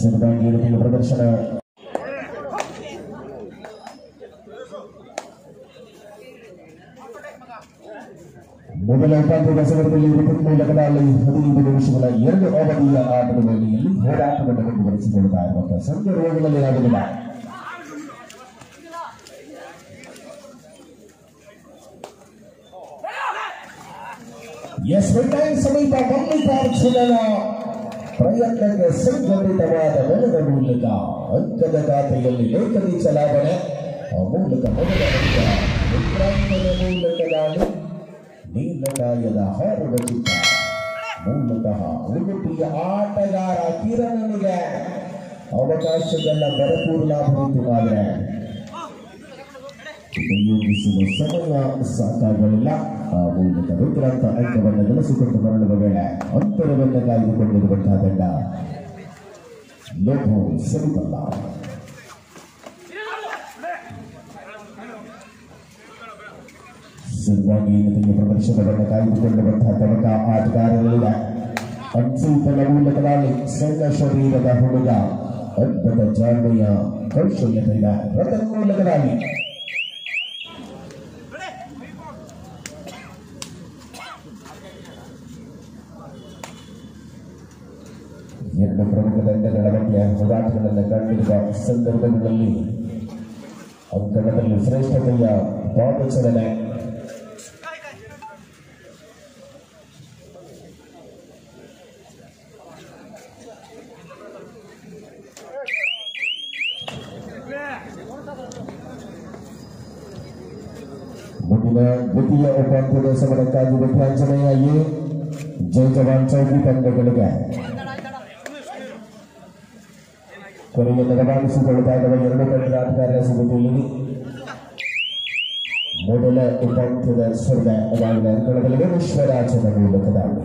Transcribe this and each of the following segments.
ಸಿದ್ಧವಾಗಿ ಪ್ರದರ್ಶನ ಮೊದಲ ಉಪಾಂತ್ಯದ ಸಮರದಲ್ಲಿ 23 ಲಗದಲ್ಲಿ 15 ನಿಮಿಷಗಳ 2 ಅವಧಿಯ ಆಟದ ವೇಳೆಯಲ್ಲಿ ಹೋರಾಟವನ್ನು ಮುಂದುವರಿಸಿಕೊಳ್ತಾ ಇರುವಂತಹ ಸಂದರ್ಭಗಳಲ್ಲಿ ಆಗುವುದಿಲ್ಲ. ಸಮೀಪ ಮಲ್ಲಿಕಾರ್ಜುನನ ಪ್ರಯತ್ನಕ್ಕೆ ಸಂಘಟಿತವಾದ ಬಲದ ಮೂಲಕ ಅಂಕದ ಖಾತೆಯಲ್ಲಿ ಲೇಖನಿ ಚಲಾವಣೆ ಮೂಲಕ ಮೊದಲ ಮೂಲಕದಾಗಿ ನೀಲಗಾಯದ ಹಾರುವ ಚಿತ್ರ ಮೂಲತಃ ಉಡುಪಿಯ ಆಟಗಾರ ಕಿರಣನಿಗೆ ಅವಕಾಶಗಳ ಭರಪೂರ್ ಲಾಭ ಆದರೆ ಉಪಯೋಗಿಸುವ ಸಮಯ ಸಾಕಾಗಲಿಲ್ಲ. ಆ ಮೂಲಕ ವಿಕ್ರಾಂತ ಅಂಕವನ್ನು ಗಳಿಸಿಕೊಂಡು ಮರಳುವ ವೇಳೆ ಅಂತರವನ್ನು ಕಾಯ್ದುಕೊಂಡಿರುವಂತಹ ತಂಡ ಲೋಭೋ ಸರಿಪಲ್ಲ. ಶುರುವಾಗಿ ಪ್ರದರ್ಶನವನ್ನು ಕಾಯ್ದುಕೊಳ್ಳುವಂತಹ ತನಕ ಆಟಗಾರರಿಲ್ಲ. ಅನ್ಸೂಪನ ಮೂಲಕದಲ್ಲಿ ಸಣ್ಣ ಶರೀರದ ಹುಡುಗ ಅದ್ಭುತ ಜಾಣ್ಮೆಯ ಕೌಶಲ್ಯತೆಯ ರತನ್ ಮೂಲಕದಲ್ಲಿ ಎರಡು ಪ್ರಮುಖ ತಂಡಗಳ ಮಧ್ಯೆ ಹೋರಾಟಗಳನ್ನು ಕಂಡಿರುವ ಸಂದರ್ಭಗಳಲ್ಲಿ ಅಂಕಣದಲ್ಲಿ ಶ್ರೇಷ್ಠತೆಯ ಪಾದಚಲನೆ ಮುಂದಿನ ದ್ವಿತೀಯ ಉಪಾಂತ್ಯದ ಸಮರಕ್ಕಾಗಿ ವಿಭಾಜನೆಯ ಜೈ ಜವಾನ್ ಚೌಕಿ ತಂಡಗಳಿಗೆ ಕೊನೆಯನ್ನು ರವಾನಿಸಿಕೊಳ್ಳುತ್ತಾ ಇರುವ ಎರಡು ತಂಡದ ಆಟಗಾರರ ಸಮಿತಿಯಲ್ಲಿ ಮೊದಲ ಉಪಾಂತ್ಯದ ಸ್ಪರ್ಧೆ ಅದಾಗಿದೆ. ಅಂಕಣದಲ್ಲಿ ವಿಶ್ವರಾಜನ ಮೂಲಕದಾಗಿ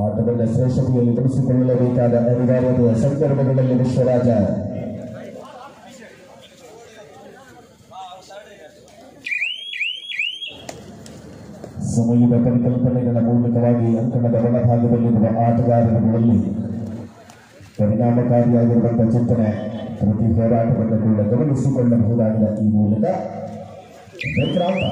ಆಟವನ್ನು ಶ್ರೇಷ್ಠತೆಯಲ್ಲಿ ಬಳಸಿಕೊಳ್ಳಬೇಕಾದ ಅನಿವಾರ್ಯತೆಯ ಸಂದರ್ಭಗಳಲ್ಲಿ ವಿಶ್ವರಾಜ ಸಮಯದ ಪರಿಕಲ್ಪನೆಗಳ ಮೂಲಕವಾಗಿ ಅಂಕಣದ ಒಳಭಾಗದಲ್ಲಿರುವ ಆಟಗಾರರುಗಳಲ್ಲಿ ಪರಿಣಾಮಕಾರಿಯಾಗಿರುವಂತಹ ಚಿಂತನೆ ಪ್ರತಿ ಹೋರಾಟವನ್ನು ಕೂಡ ಗಮನಿಸಿಕೊಳ್ಳಬಹುದಾಗಿದೆ. ಈ ಮೂಲಕ ವಿಕ್ರಾಂತ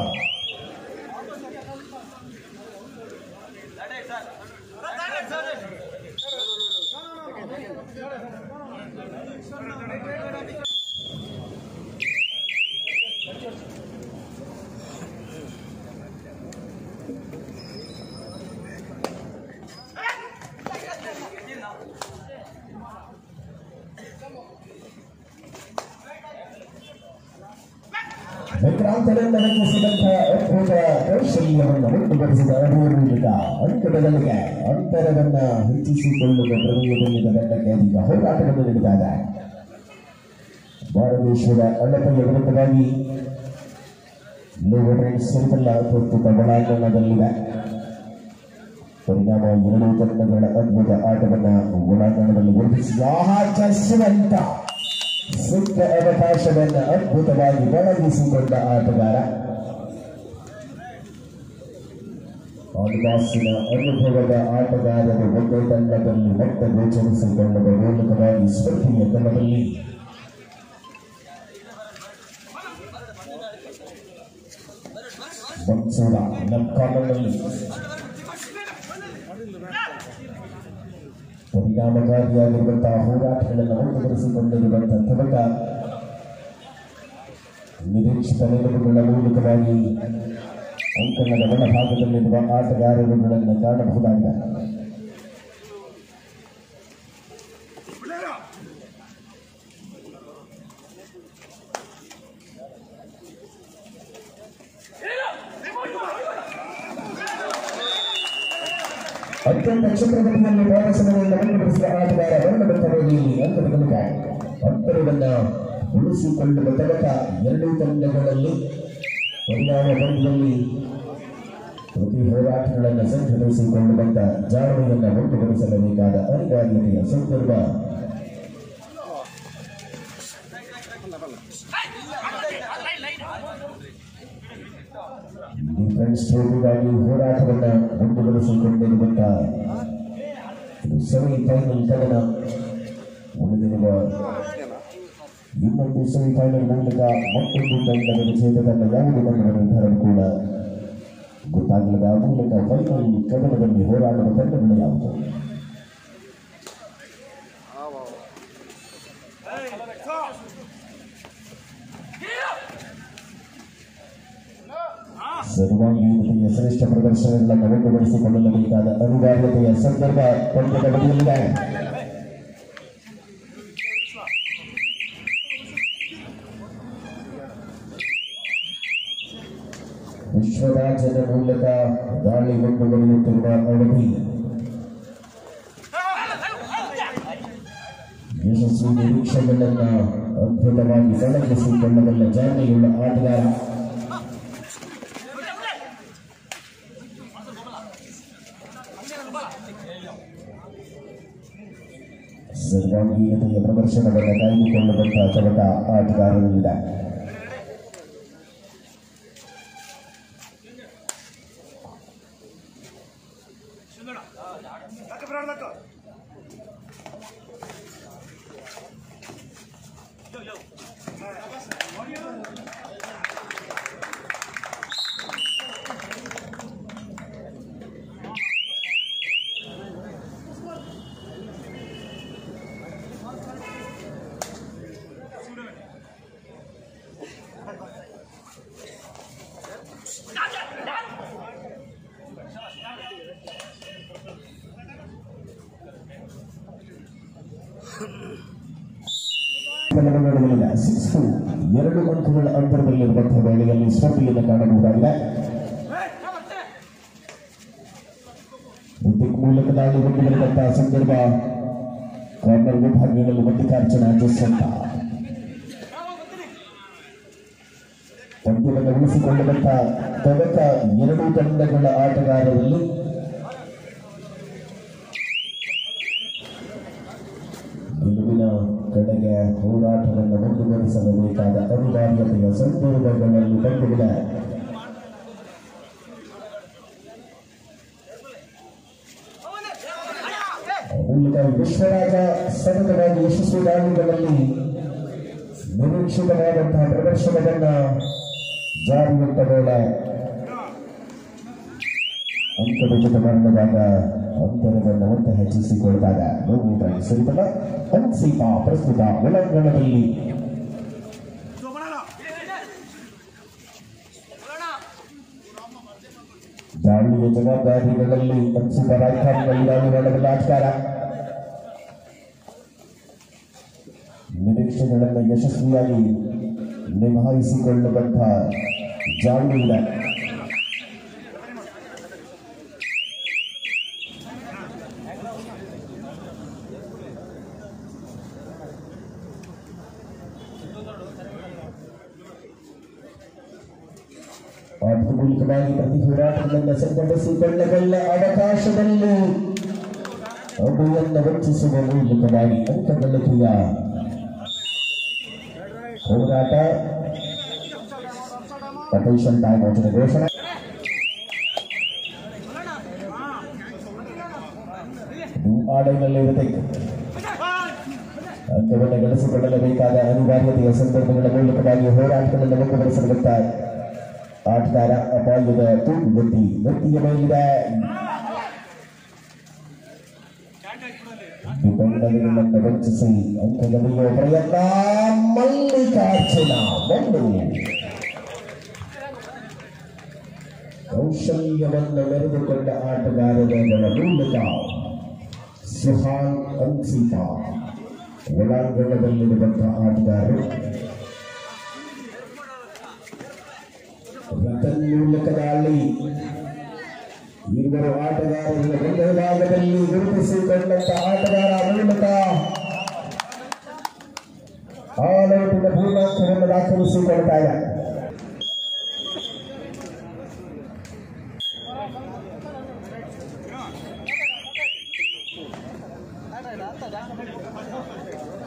ವಿಕ್ರಾಂತನಿಂದ ರಚಿಸಿದಂತಹ ಅದ್ಭುತ ಕೌಶಲ್ಯವನ್ನು ಮುಂದುವರಿಸಿದ ಅಭಿವೃದ್ಧಿಯ ಅಂಕಣಗಳಿಗೆ ಅಂತರವನ್ನು ಹೆಚ್ಚಿಸಿಕೊಳ್ಳುವ ಪ್ರಮೇಯದಲ್ಲಿದ್ದ ತಂಡಕ್ಕೆ ಅದೀಗ ಹೋರಾಟವನ್ನು ನೀಡಿದಾಗ ಭಾರತೇಶ್ವರ ಅಣ್ಣಪ್ಪಯ್ಯ ವಿರುದ್ಧವಾಗಿ ಸರಿಪಲ್ಲ ಪ್ರಸ್ತುತ ಒಳಾಂಗಣದಲ್ಲಿದೆ. ಪರಿಣಾಮ ಎರಡೂ ತಂಡಗಳ ಅದ್ಭುತ ಆಟವನ್ನು ಒಳಾಂಗಣದಲ್ಲಿ ಗುರುತಿಸಿದ ಸಿಕ್ಕ ಅವಕಾಶವನ್ನು ಅದ್ಭುತವಾಗಿ ಒಳಗಿಸಿಕೊಂಡ ಆಟಗಾರ ಆಲ್ಮಾಸಿನ ಅನುಭವದ ಆಟಗಾರರು ಒಂದೇ ತಂಡದಲ್ಲಿ ಮತ್ತೆ ಗೋಚರಿಸಿಕೊಳ್ಳುವ ಮೂಲಕವಾಗಿ ಸ್ಪರ್ಧೆಯ ಕ್ರಮದಲ್ಲಿ ಮನ್ಸೂರ ನಮ್ಕಾಲದಲ್ಲಿ ಪರಿಣಾಮಕಾರಿಯಾಗಿರುವಂತಹ ಹೋರಾಟಗಳನ್ನು ಮುಂದುವರಿಸಿಕೊಂಡಿರುವಂತಹ ತನಕ ನಿರೀಕ್ಷಿತ ನಿಲುವುಗಳ ಮೂಲಕವಾಗಿ ಅಂಕಣದ ಒಳಭಾಗದಲ್ಲಿರುವ ಆಟಗಾರರುಗಳನ್ನು ಕಾಣಬಹುದಾಗಿದೆ. ಅತ್ಯಂತ ಕ್ಷೇತ್ರದಲ್ಲಿ ಪ್ರದರ್ಶನದಿಂದ ಮುಂದುವರಿಸಿದ ಆಟಗಾರ ವರ್ಣಬದ್ಧವಾಗಿ ಅಂತರವನ್ನು ಉಳಿಸಿಕೊಳ್ಳುವ ತನಕ ಎರಡೂ ತಂಡಗಳಲ್ಲಿ ಪರಿಣಾಮ ಪಂದ್ಯದಲ್ಲಿ ಪ್ರತಿ ಹೋರಾಟಗಳನ್ನು ಸಂಘಟಿಸಿಕೊಳ್ಳುವಂತ ಜಾಣತೆಯನ್ನು ಮುಂದುವರಿಸಲೇಬೇಕಾದ ಅನಿವಾರ್ಯತೆಯ ಸಂದರ್ಭ ಡಿಫೆನ್ಸ್ ಟ್ರೋಫಿಗಾಗಿ ಹೋರಾಟವನ್ನು ಮುಂದುವರಿಸಿಕೊಂಡಿರುವಂತಹ ಸೆಮಿಫೈನಲ್ ಕದನ ಉಳಿದಿರುವ ಇನ್ನೊಂದು ಸೆಮಿಫೈನಲ್ ಮೂಲಕ ಮತ್ತೊಂದು ತಂಡದ ವಿಜೇತ ತಂಡ ಯಾವುದು ಬಣ್ಣದ ನಿರ್ಧಾರ ಕೂಡ ಗೊತ್ತಾಗದ ಮೂಲಕ ಫೈನಲ್ ಕದನದಲ್ಲಿ ಹೋರಾಡುವ ತಂಡಗಳು ಯಾವುದು? ಸರ್ವಾಂಗೀಣತೆಯ ಶ್ರೇಷ್ಠ ಪ್ರದರ್ಶನಗಳನ್ನು ಮುಂದುವರಿಸಿಕೊಳ್ಳಬೇಕಾದ ಅನಿವಾರ್ಯತೆಯ ಸಂದರ್ಭ ಪಂದ್ಯದ ಬದಿಯಲ್ಲಿದೆ. ವಿಶ್ವರಾಜನ ಮೂಲಕ ದಾಳಿ ಮುಂದುವರಿಯುತ್ತಿರುವ ಅವಧಿ ಯಶಸ್ವಿ ನಿರೀಕ್ಷೆಗಳನ್ನು ಅದ್ಭುತವಾಗಿ ಸಣಗಿಸಿಕೊಳ್ಳಬಲ್ಲ ಜಾಣ್ಮೆಯುಳ್ಳ ಆಟಗಾರ. ಸರ್ವಾಂಗೀಣತೆಯ ಪ್ರದರ್ಶನವನ್ನು ಕಾಯ್ದುಕೊಳ್ಳುವಂತಹ ತನಕ ಆಟಗಾರರಿಲ್ಲ. ಎರಡು ಅಂಕಗಳ ಅಂತರದಲ್ಲಿರುವಂತಹ ವೇಳೆಯಲ್ಲಿ ಸ್ಪರ್ಧೆಯನ್ನು ಕಾಣಬಹುದಾಗಿದೆ. ಮೂಲಕ ದಾಳಿ ಮುಂದುವರೆದಂತಹ ಸಂದರ್ಭ ಕಾರ್ನರ್ ವಿಭಾಗಗಳಲ್ಲಿ ಮಲ್ಲಿಕಾರ್ಜುನ ಜೋಸಂತ ಪಂದ್ಯವನ್ನು ಉಳಿಸಿಕೊಳ್ಳುವಂತಹ ತನಕ ಎರಡೂ ತಂಡಗಳ ಆಟಗಾರರಲ್ಲಿ ಗೆಲುವಿನ ಕಡೆಗೆ ಹೋರಾಟವನ್ನು ಮುಂದುವರಿಸಬೇಕಾದ ಅನಿವಾರ್ಯತೆಯ ಸಂದರ್ಭಗಳಲ್ಲಿ ಕಂಡುಬಿಡ ಮೂಲಕ ವಿಶ್ವರಾಜ ಸತತವಾಗಿ ಯಶಸ್ವಿ ದಾಳಿಗಳಲ್ಲಿ ನಿರೀಕ್ಷಿತವಾದಂತಹ ಪ್ರದರ್ಶನವನ್ನು ಜಾರಿಗೊಟ್ಟ ವೇಳೆ ಅಂಕವಿಜಿತ ಮರಣವಾದ ಅಂತರವನ್ನು ಮತ್ತೆ ಹೆಚ್ಚಿಸಿಕೊಳ್ಳುವಾಗ ನೋವು ಸರಿಪಲ್ಲ ಹನ್ಸೀಪ ಪ್ರಸ್ತುತ ಒಳಾಂಗಣದಲ್ಲಿ ದಾಳಿಯ ಜವಾಬ್ದಾರಿಗಳಲ್ಲಿ ಹನ್ಸೀಪ ರಾಜಕಾರಣದಲ್ಲಿ ದಾಳಿ ಮಾಡಬಲ್ಲ ಆಟಗಾರ. ನಿರೀಕ್ಷೆಗಳನ್ನು ಯಶಸ್ವಿಯಾಗಿ ನಿಭಾಯಿಸಿಕೊಳ್ಳುವಂತಹ ಜಾಣ್ಮೆಯಿದೆ. ಮೂಲಕವಾಗಿ ಪ್ರತಿ ಹೋರಾಟಗಳನ್ನು ಸಂಘಟಿಸಿಕೊಳ್ಳಬಲ್ಲ ಅವಕಾಶದಲ್ಲಿ ಅವುಗಳನ್ನು ವಂಚಿಸುವ ಮೂಲಕವಾಗಿ ಅಂಕಗಳಿಕೆಯ ಹೋರಾಟ. ಪೊಟೆನ್ಷಿಯಲ್ ಟೈಮ್ ಔಟ್ ಘೋಷಣೆ. ಆಡಳಿನಲ್ಲಿ ಇರಬೇಕು ಅಂಕವನ್ನು ಗಳಿಸಿಕೊಳ್ಳಲೇಬೇಕಾದ ಅನಿವಾರ್ಯತೆಯ ಸಂದರ್ಭಗಳ ಮೂಲಕವಾಗಿ ಹೋರಾಟಗಳನ್ನು ಮುಂದುವರಿಸಿರುತ್ತಾರೆ ಆಟಗಾರ. ಅಪಾಯದ ವ್ಯಕ್ತಿಯ ಮೇಲಿದೆ. ನಿಬಂಧನೆಗಳನ್ನು ವಂಚಿಸಿ ಅಂಕ ಗಳಿಯುವ ಪ್ರಯತ್ನ. ಮಲ್ಲಿಕಾರ್ಜುನ ಒಂದು ಕೌಶಲ್ಯವನ್ನು ಮೆರೆದುಕೊಂಡ ಆಟಗಾರರ ಮೂಲಕ ಸುಹಾನ್ ಹನ್ಸೀಪ ಒಳಾಂಗಣದಲ್ಲಿರುವಂತಹ ಆಟಗಾರರು ಮೂಲಕ ದಾಳಿ ಇಬ್ಬರು ಆಟಗಾರರ ಒಂದು ಭಾಗದಲ್ಲಿ ಗುರುತಿಸಿಕೊಂಡಂತ ಆಟಗಾರ ಮೂಲಕ ಆಲೌಟಿನ ಪೂರ್ಣಾಂಕವನ್ನು ದಾಖಲಿಸಿಕೊಳ್ತಾರೆ.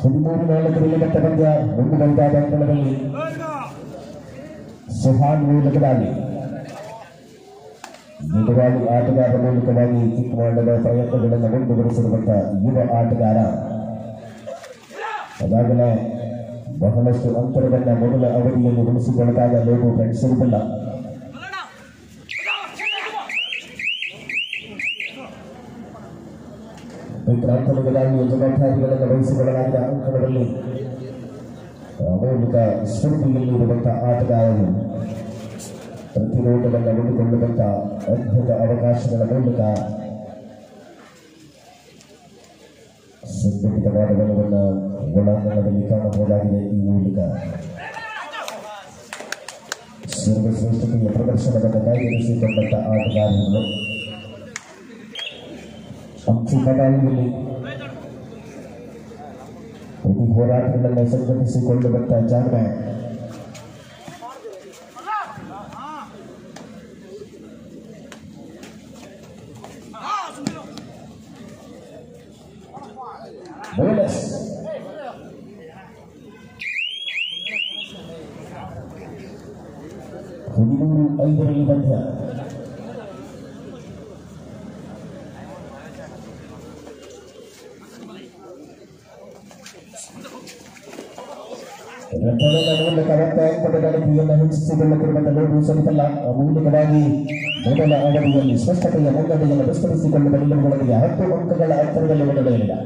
ಹದಿಮೂರು ನಾಲ್ಕರಲ್ಲಿ ಮತ್ತೆ ಪಂದ್ಯ ಮುಂದುವರಿದ ಅಂಕಣದಲ್ಲಿ ಸುಹಾನ್ ಮೂಲಕ ದಾಳಿ ನಿಜವಾಗಿ ಆಟಗಾರರ ಮೂಲಕವಾಗಿ ಕಿಕ್ ಮಾಡಲು ಪ್ರಯತ್ನಗಳನ್ನು ಮುಂದುವರಿಸಿರುವಂತಹ ಯುವ ಆಟಗಾರ. ಅದಾಗಲೇ ಬಹಳಷ್ಟು ಅಂತರವನ್ನು ಮೊದಲ ಅವಧಿಯಲ್ಲಿ ಉಳಿಸಿಕೊಳ್ಳುತ್ತಾಗ ಲೋಗೋ ಕಾಣಿಸಿರುವುದಿಲ್ಲ. ವಿಕ್ರಾಂತನಿಗಾಗಿ ಜವಾಬ್ದಾರಿಗಳನ್ನು ವಹಿಸಿಕೊಳ್ಳಲಾಗಿದೆ. ಅಂಕಣದಲ್ಲಿ ಅಮೂಲ್ಯ ಸ್ಫೂರ್ತಿಯಲ್ಲಿರುವಂತಹ ಆಟಗಾರರು ಪ್ರತಿರೋಧವನ್ನು ಕಂಡುಕೊಳ್ಳುವಂತಹ ಅದ್ಭುತ ಅವಕಾಶಗಳ ಮೂಲಕ ಸಂಘಟಿತವಾದ ಬಲವನ್ನು ಒಳಾಂಗಣದಲ್ಲಿ ಕಾಣಬಹುದಾಗಿದೆ. ಈ ಮೂಲಕ ಸರ್ವಶ್ರೇಷ್ಠತೆಯ ಪ್ರದರ್ಶನವನ್ನು ಕಾಯ್ದಿರಿಸಿಕೊಂಡಂತಹ ಆಟಗಾರರು ಅಂಚುಪದಾಳಿಯಲ್ಲಿ ಪ್ರತಿ ಹೋರಾಟಗಳನ್ನು ಸಂಘಟಿಸಿಕೊಳ್ಳುವಂತಹ ಜಾಗ ಬೋನಸ್. 13-5 ಪಂದ್ಯ. ಹೆಚ್ಚಿಸಿಕೊಳ್ಳುತ್ತಿರುವಂತಹ ಲೋಗೋ ಸರಿತಲ್ಲ. ಮೂಲಕವಾಗಿ ಮೊದಲ ಅವಧಿಯಲ್ಲಿ ಸ್ಪಷ್ಟತೆಯ ಮುನ್ನಡೆಯನ್ನು ವಿಸ್ತರಿಸಿಕೊಳ್ಳುವ ನಿಲುವುಗಳೊಂದಿಗೆ 10 ಅಂಕಗಳ ಅಂತರದಲ್ಲಿ ಮುನ್ನಡೆಯಲಿದೆ.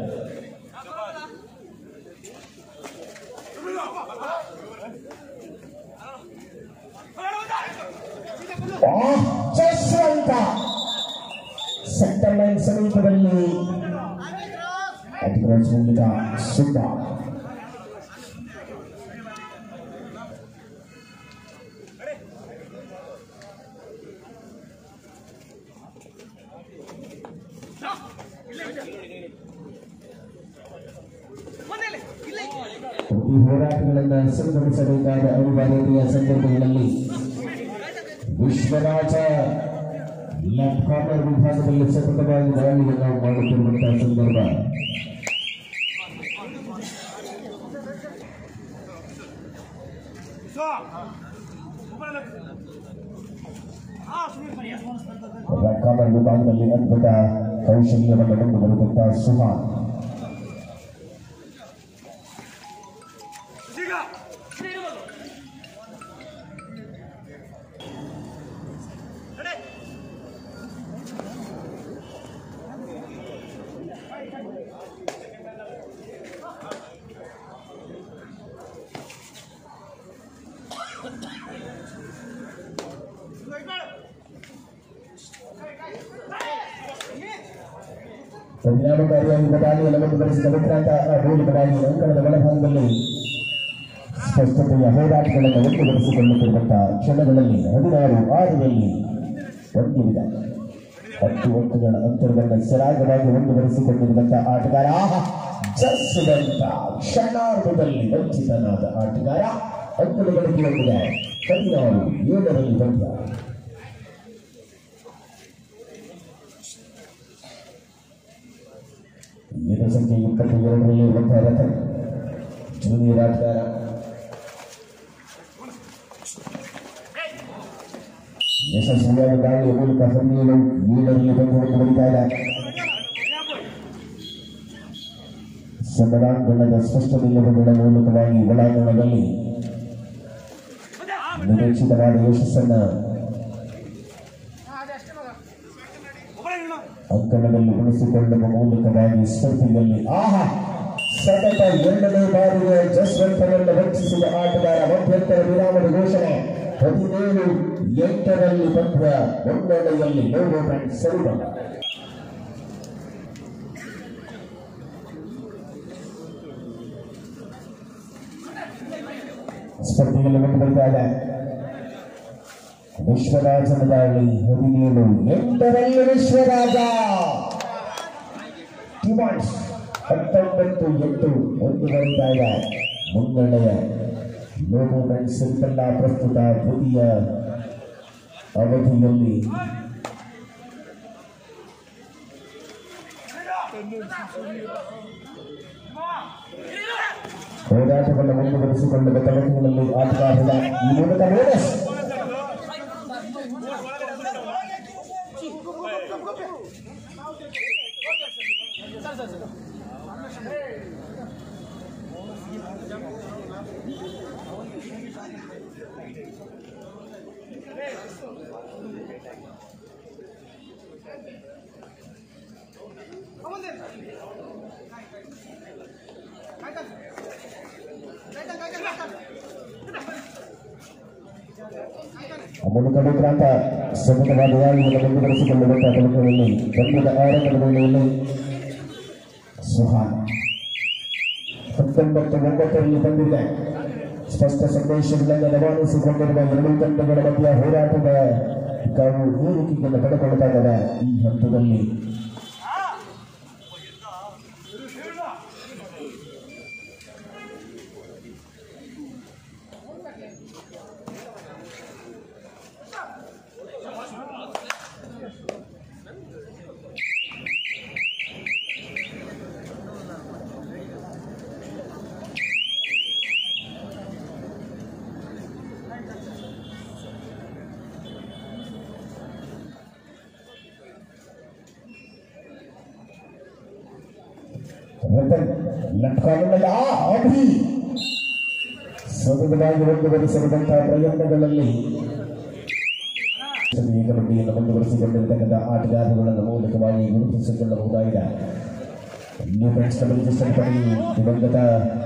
ಸೆಂಟರ್ ಲೈನ್ ಸಮೀಪದಲ್ಲಿ ಅತಿಕ್ರಮಿಸುವ ಮೂಲಕ ಸುಬ್ಬ ಈ ಹೋರಾಟಗಳನ್ನು ಸಂಘಟಿಸಬೇಕಾದ ಅನಿವಾರ್ಯತೆಯ ಸಂದರ್ಭಗಳಲ್ಲಿ ವಿಶ್ವರಾಜ ಲೆಫ್ಟ್ ಕಾರ್ನರ್ ವಿಭಾಗದಲ್ಲಿ ಸತತವಾಗಿ ದಾಳಿಯನ್ನು ಮಾಡುತ್ತಿರುವಂತಹ ಸಂದರ್ಭ. ಲೆಫ್ಟ್ ಕಾರ್ನರ್ ವಿಭಾಗದಲ್ಲಿ ಅದ್ಭುತ ಕೌಶಲ್ಯವನ್ನು ಮುಂದುವರೆದಂತಹ ಸುಹಾನ್ ಪರಿಣಾಮಕಾರಿಯಾಗಿ ಬದಾಳಿಯನ್ನು ಮುಂದುವರಿಸಿದ ವಿಕ್ರಾಂತ ಗೋಲು ಬದಾಳಿ ಅಂಕಣದ ಒಳಭಾಗದಲ್ಲಿ ಸ್ಪಷ್ಟತೆಯ ಹೋರಾಟಗಳನ್ನು ಮುಂದುವರಿಸಿಕೊಳ್ಳುತ್ತಿರುವಂತಹ ಕ್ಷಣಗಳಲ್ಲಿ 16-6ರಲ್ಲಿ ಪಂದ್ಯವಿದೆ. 10 ಅಂಕಗಳ ಅಂತರವನ್ನು ಸರಾಗವಾಗಿ ಮುಂದುವರಿಸಿಕೊಂಡಿರುವಂತಹ ಆಟಗಾರ. ಜಸ್ವಂತ ಕ್ಷಣಾರ್ಧದಲ್ಲಿ ವಂಚಿತನಾದ ಆಟಗಾರ. ಅಂಕದ ಗಳಿಕೆಯೊಂದಿಗೆ 16-7ರಲ್ಲಿ ಪಂದ್ಯ. ಏಳು ಸಂಖ್ಯೆ 22ರಲ್ಲಿ ಇರುವಂತಹ ರತನ್ ಜೂನಿಯರ್ ಆಟಗಾರ. ಯಶಸ್ವಿಯಾದ ದಾಳಿಯ ಮೂಲಕ 17-7ರಲ್ಲಿ ಪಂದ್ಯವನ್ನು ಬರೀತಾರೆ. ಸಮರಾಂಗಣದ ಸ್ಪಷ್ಟ ನಿಲುವುಗಳ ಮೂಲಕವಾಗಿ ಒಳಾಂಗಣದಲ್ಲಿ ನಿರೀಕ್ಷಿತವಾದ ಯಶಸ್ಸನ್ನು ಅಂಕಣದಲ್ಲಿ ಉಳಿಸಿಕೊಳ್ಳುವ ಮೂಲಕವಾಗಿ ಸ್ಪರ್ಧೆಯಲ್ಲಿ ಸತತ 2ನೇ ಬಾರಿಗೆ ಜಸ್ವಂತನನ್ನು ವಂಚಿಸಿದ ಆಟಗಾರ. ಮಧ್ಯಂತರ ವಿರಾಮದ ಘೋಷಣೆ. 17-8ರಲ್ಲಿ ಪಂದ್ಯ ಮುನ್ನಡೆಯಲ್ಲಿ ಲೋಗೋ ಬ್ಯಾಂಡ್ ಸರಿಬಲ್ಲ. ಸ್ಪರ್ಧೆಯಲ್ಲಿ ಮುಂದುವರಿತಾ ಇದೆ. ವಿಶ್ವರಾಜನ ದಾಳಿ 17-8ರಲ್ಲಿ ವಿಶ್ವರಾಜ ಡಿಮಾಂಡ್ಸ್ 19-8 ಮುಂದುವರಿತಾ ಇದೆ. ಮುನ್ನಡೆಯ ಲೋಗೋ ಬ್ಯಾಂಡ್ ಸರಿಬಲ್ಲ. ಪ್ರಸ್ತುತ ದ್ವಿತೀಯ ಅವಧಿಯಲ್ಲಿ ಹೋರಾಟವನ್ನು ಮುಂದುವರಿಸಿಕೊಳ್ಳುವ ತವಕಿನಲ್ಲಿ ಆಟಗಾರರ ಈ ಮೂಲಕ ಬೋನಸ್. ಮೂಲಕ ಸತತವಾದ ದಾಳಿಯನ್ನು ಮುಂದುವರೆಸಿಕೊಳ್ಳುವಂತಹ ತಲುಪುಗಳಲ್ಲಿ ತಂಡದ ಆರಂಭದ ವೇಳೆಯಲ್ಲಿ ಸುಹಾನ್ 19 ಬಂದಿದೆ. ಸ್ಪಷ್ಟ ಸಂದೇಶಗಳನ್ನು ರವಾನಿಸಿಕೊಂಡಿರುವ ಎರಡೂ ತಂಡಗಳ ಮಧ್ಯ ಹೋರಾಟದ ಕಾವು ಏರಿಕೆಯನ್ನು ಪಡೆದುಕೊಳ್ತಾ ಇದ್ದಾರೆ. ಈ ಹಂತದಲ್ಲಿ ಸತತವಾಗಿ ಮುಂದುವರಿಸಿರುವಂತಹ ಪ್ರಯತ್ನಗಳಲ್ಲಿ ಕಬಡ್ಡಿಯನ್ನು ಮುಂದುವರಿಸಿಕೊಂಡಿರತಕ್ಕಂಥ ಆಟಗಾರರುಗಳನ್ನು ಮೂಲಕವಾಗಿ ಗುರುತಿಸಿಕೊಳ್ಳಬಹುದಾಗಿದೆ. ನ್ಯೂ ಫ್ರೆಂಡ್ಸ್ ಕಬಡ್ಡಿ ರಿಜಿಸ್ಟರ್ ಪಡಿ ದಿವಂಗತ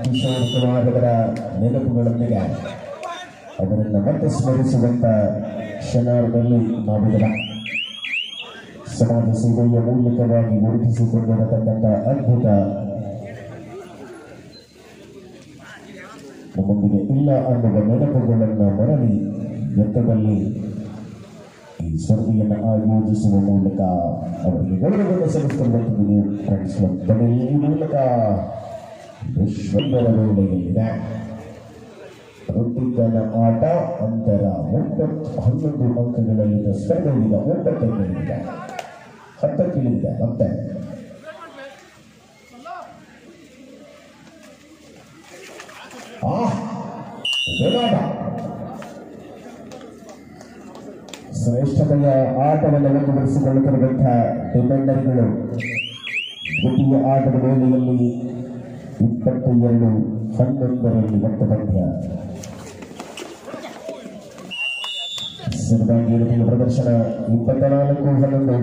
ಕಿಶೋರ್ ಕುಮಾರ್ ಅವರ ನೆನಪುಗಳೊಂದಿಗೆ ಅವರನ್ನು ಮತ್ತೆ ಸ್ಮರಿಸುವಂತ ಕ್ಷಣದಲ್ಲಿ ನಾವಿಲ್ಲ. ಸಮಾಜ ಸೇವೆಯ ಮೂಲಕವಾಗಿ ಗುರುತಿಸಿಕೊಂಡಿರತಕ್ಕಂಥ ಅದ್ಭುತ ನಮ್ಮೊಂದಿಗೆ ಇಲ್ಲ ಅನ್ನುವ ನೆನಪುಗಳನ್ನು ಮರಳಿ ಎತ್ತದಲ್ಲಿ ಈ ಸ್ಪರ್ಧೆಯನ್ನು ಆಯೋಜಿಸುವ ಮೂಲಕ ಅವರಿಗೆ ಗೌರವವನ್ನು ಸಲ್ಲಿಸುತ್ತಿರುವಂತಹ ಫ್ರೆಂಡ್ಸ್ ಕ್ಲಬ್ ಈ ಮೂಲಕ ವಿಶ್ವದ ವೇಳೆಯಲ್ಲಿದೆ. ವೃತ್ತಿಗನ ಆಟ ಅಂತರ 11 ಅಂಕಗಳಲ್ಲಿದ್ದ ಸ್ಪರ್ಧೆ ಈಗ 9ಕ್ಕೆ 10ಕ್ಕೆ ಇಳಿದಿದೆ. ಮತ್ತೆ ಶ್ರೇಷ್ಠತೆಯ ಆಟವನ್ನು ಮುಂದುವರಿಸಿಕೊಳ್ಳುತ್ತಿರುವಂತಹ ಡಿಫೆಂಡರ್ಗಳು ದ್ವಿತೀಯ ಆಟದ ವೇಳೆಯಲ್ಲಿ 22-11 ಒಟ್ಟು ಪಂದ್ಯ. ಸಿದ್ಧಾಂಗಿ ಪ್ರದರ್ಶನ 24-11.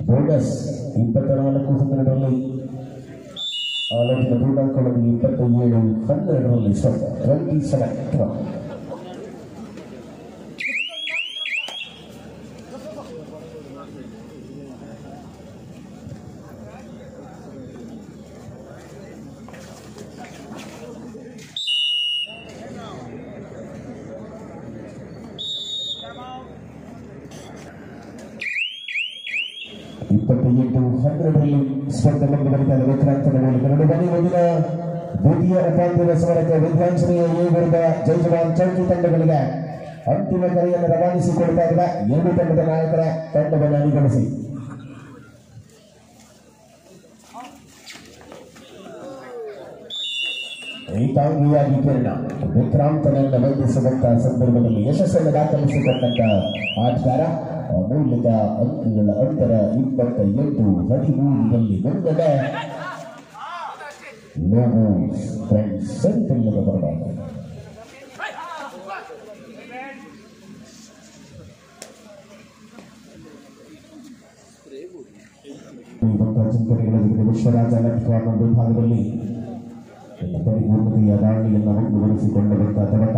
ಬೋನಸ್ 24-12 ಆಲೋಚನೆ ಪೂರ್ಣಾಂಕಗಳಲ್ಲಿ 27-12 27-12. ಸ್ಪರ್ಧೆ ಮುಂದುವರಿತಾ ಇದೆ. ವಿಕ್ರಾಂತನ ಮೂಲಕ ಬನ್ನಿ ಮುಂದಿನ ದ್ವಿತೀಯ ಉಪಾಂತ್ಯದ ಸಮರಕ್ಕೆ ವಿದ್ವಾಂಸನೆಯ ಎ ವಿರುದ್ಧ ಜೈಜವಾನ್ ಚೌಕಿ ತಂಡಗಳಿಗೆ ಅಂತಿಮ ಕರೆಯನ್ನು ರವಾನಿಸಿಕೊಡ್ತಾ ಇದ್ದಾರೆ. ಎರಡು ತಂಡದ ನಾಯಕರ ತಂಡವನ್ನು ಅಣಿಗೊಳಿಸಿ ಏಕಾಂಗಿಯಾಗಿ ಕಿರಣ ವಿಕ್ರಾಂತನನ್ನ ವಂದಿಸುವಂತಹ ಸಂದರ್ಭದಲ್ಲಿ ಯಶಸ್ಸನ್ನು ದಾಖಲಿಸಿಕೊಂಡಂತ ಆಟಗಾರ ಅಮೂಲ್ಯದ ಅಂಕಗಳ ಅಂತರ 28-13 ಮುಂದೆ ಲೋಗೋ ಫ್ರೆಂಡ್ಸ್ ಸರಿತಿಲ್ಲದ ಬರಬಾರದು. ಚಿಂತನೆಗಳ ಜೊತೆ ವಿಶ್ವರಾಜ ನಟ್ಕಾರ್ನ ವಿಭಾಗದಲ್ಲಿ ಪರಿಪೂರ್ಣತೆಯ ದಾಳಿಯನ್ನು ಮುಂದುವರಿಸಿಕೊಂಡಂತಹ ತನಕ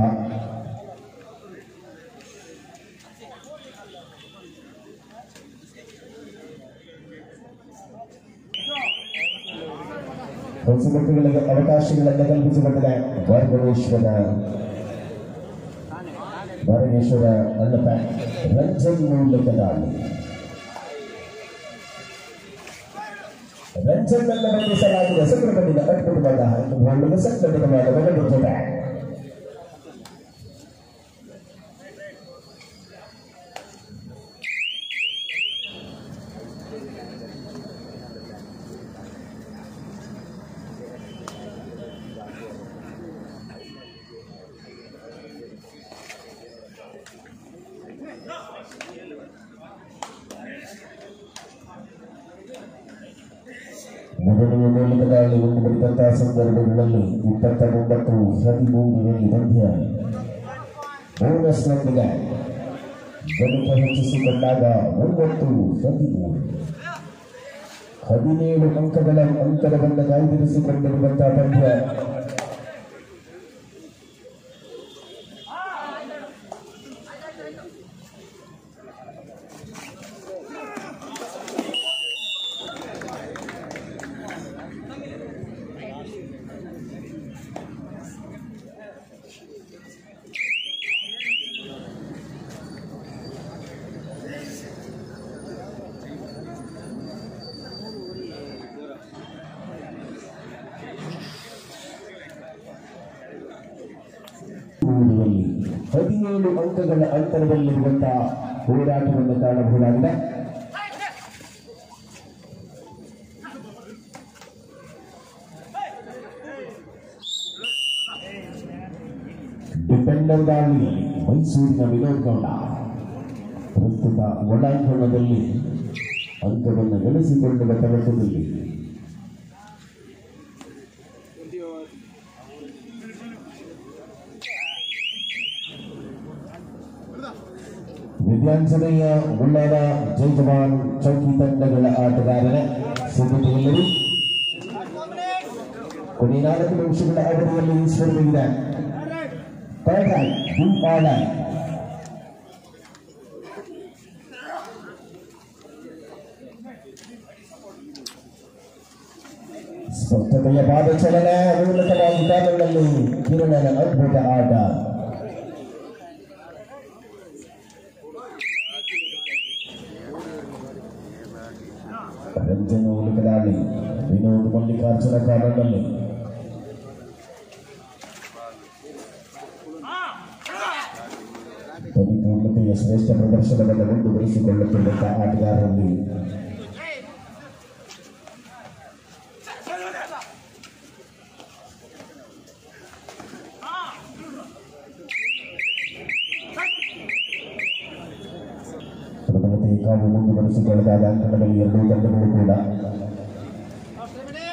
ಹೊಸಮಕ್ಕಳಿಗೆ ಅವಕಾಶಗಳನ್ನು ಕಲ್ಪಿಸಿಕೊಂಡಿದೆ. ಭರಮೇಶ್ವರ ಅಣ್ಣಪ್ಪ ರಂಜನ್ ಮೂಲಕ ದಾಳಿ ರಂಜನ್ನೆಲ್ಲ ಬಂಧಿಸಲಾಗಿದೆ. ಸಂದರ್ಭದಿಂದ ಅದ್ಭುತವಾದ ಒಳ್ಳೆಯ ಸಂಘಟನೆವಾದ ಬೆಳಗಿನ ಜೊತೆ ಮೊದಲನೇದಾಗಿ ಒಂದು ಬಡಿದಂತಹ ಸಂದರ್ಭಗಳಲ್ಲಿ 29-13ರಲ್ಲಿ ಮಧ್ಯ ಬೋನಸ್ನೊಂದಿಗೆ ಗಣಿತ ಹೆಚ್ಚಿಸಿಕೊಂಡಾಗ 30-13 17 ಅಂಕದ ಬಂದ ಕಾಯ್ದಿರಿಸಿಕೊಂಡಿರುವಂತಹ ಪಂದ್ಯ. ಊರಿನಲ್ಲಿ 17 ಅಂಕಗಳ ಅಂತರದಲ್ಲಿರುವಂತಹ ಹೋರಾಟವನ್ನು ಕಾಣಬಹುದಾಗಿದೆ. ಡಿಫೆಂಡರ್ ದಾಳಿಯಲ್ಲಿ ಮೈಸೂರಿನ ವಿನೋದ್ ಗೌಡ ಪ್ರಸ್ತುತ ಒಳಾಂಗಣದಲ್ಲಿ ಅಂಕವನ್ನು ಗಳಿಸಿಕೊಳ್ಳುವ ತವಕದಲ್ಲಿ ವಿಧಾನಸಭೆಯ ಉಳ್ಳಾಲ ಜೈ ಜವಾನ್ ಚೌಕಿ ತಂಡಗಳ ಆಟಗಾರರ ಸಿದ್ಧತೆಯಲ್ಲಿ ಕೊನೆಯ 4 ನಿಮಿಷಗಳ ಅವಧಿಯಲ್ಲಿ ಸ್ಪರ್ಧೆಗಿದೆ. ಸ್ಪಷ್ಟತೆಯ ಪಾದಚಲನೆ ಮೂಲಕವಾಗಿ ತಾಲೂಕಿನಲ್ಲಿ ಕಿರಣನ ಅದ್ಭುತ ಆಟ. ರಂಜನ ಮೂಲಕದಾಳಿ ವಿನೋದ್ ಮಲ್ಲಿಕಾರ್ಜುನ ಕಾಲದಲ್ಲಿ ಪರಿಪೂರ್ಣತೆಯ ಶ್ರೇಷ್ಠ ಪ್ರದರ್ಶನವನ್ನು ಮುಂದುವರಿಸಿಕೊಳ್ಳುತ್ತಿದ್ದಂತಹ ಆಟಗಾರರಲ್ಲಿ ಕಾವು ಮುಂದುವರಿಸಿಕೊಳ್ಳಲಾದ ಅಂಕಣದಲ್ಲಿ 2 ತಂಡಗಳು ಕೂಡ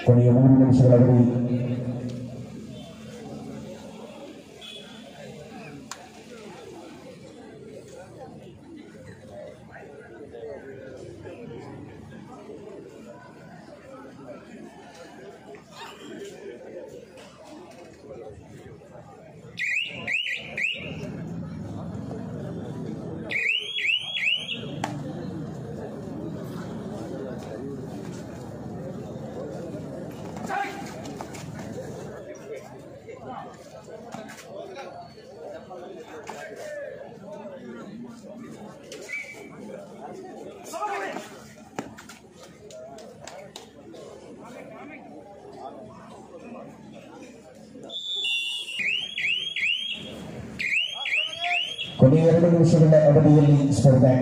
ಕೊನೆಯ 3 ನಿಮಿಷಗಳ ಅವಧಿ ಕೊನೆಯ 2 ನಿಮಿಷಗಳ ಅವಧಿಯಲ್ಲಿ ಸ್ಪರ್ಧೆ.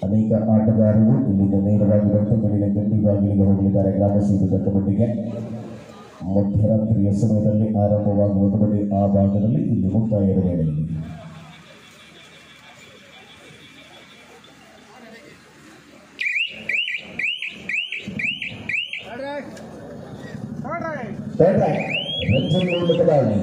ಅನೇಕ ಆಟಗಾರರು ಇಲ್ಲಿಂದ ನೇರವಾಗಿ ವರ್ತಕರಿಗೆ ಗಂಡಿ ಬಾಗಿಲಿಗೆ ಹೋಗಲಿದ್ದಾರೆ. ಗ್ರಾಮಸೀದು ದಟ್ಟಮಟ್ಟಿಗೆ ಮಧ್ಯರಾತ್ರಿಯ ಸಮಯದಲ್ಲಿ ಆರಂಭವಾಗುವ ಬಳಿ ಆ ಭಾಗದಲ್ಲಿ ಇಲ್ಲಿ ಮುಕ್ತಾಯದ ವೇಳೆಯಲ್ಲಿ ರಂಜನ್ ಮೂಲಕದಾಳಿ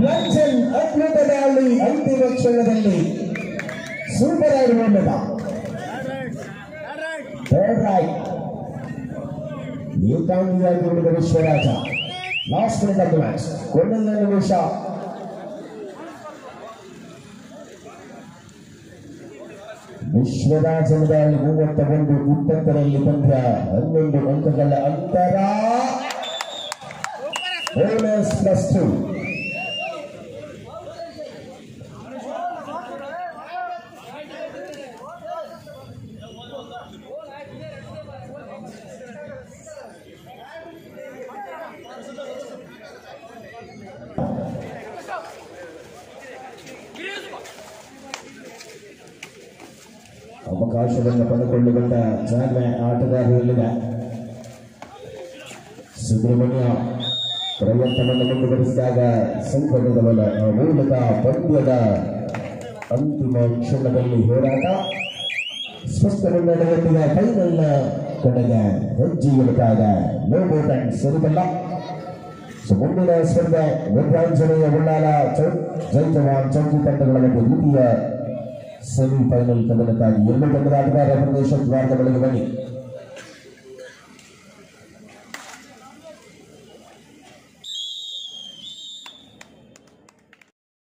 ರಂಜನ್ ಅದ್ಭುತ ದಾಳಿ ಅಂತಿಮ ಕ್ಷಣದಲ್ಲಿ ಸೂಪರ್ ಆಗಿ ನೋಡಿದ ಏಕಾಂಗಿಯಾಗಿ ಉಳಿದ Vishwaraj. Last minute of the match, ಕೊನೆಯ ನಿಮಿಷ ವಿಶ್ವರಾಜನದಲ್ಲಿ 31-20 ಪಂದ್ಯ 11 ಅಂಕಗಳ ಅಂತರ. ಬೋನಸ್ +2. ಅವಕಾಶವನ್ನು ಪಡೆದುಕೊಳ್ಳುವಂತ ಜಾಗ್ವೆ ಆಟಗಾರರಲ್ಲಿದೆ. ಸುಬ್ರಹ್ಮಣ್ಯ ಪ್ರಯತ್ನವನ್ನು ಮುಂದುವರಿಸಿದಾಗ ಸಂಕಟದ ಮೂಲಕ ಪಂದ್ಯದ ಅಂತಿಮ ಕ್ಷಣದಲ್ಲಿ ಹೋರಾಟ ಸ್ಪಷ್ಟ ಮುನ್ನಡೆಯೊಂದಿಗೆ ಫೈನಲ್ನ ಕಡೆಗೆ ಹೆಜ್ಜೆ ಇಡುತ್ತಾಗ ನೋ ಬೋಟ್ ಅಂಡ್ ಸರಿಬಲ್ಲ. ಮುಂದಿನ ಸ್ಪರ್ಧೆ ವಿದ್ಯಾಂಜನೆಯ ಉಳ್ಳಾಲ ಜೈಜವಾನ್ ಚೌಕಿ ತಂಡಗಳ ಒಂದು ದ್ವಿತೀಯ ಸೆಮಿಫೈನಲ್ ಕದನಕ್ಕಾಗಿ 2 ತಂಡದ ಆಟಗಾರರ ಪ್ರದೇಶ ದ್ವಾರದ ಬಳಿಗೆ ಬನ್ನಿ.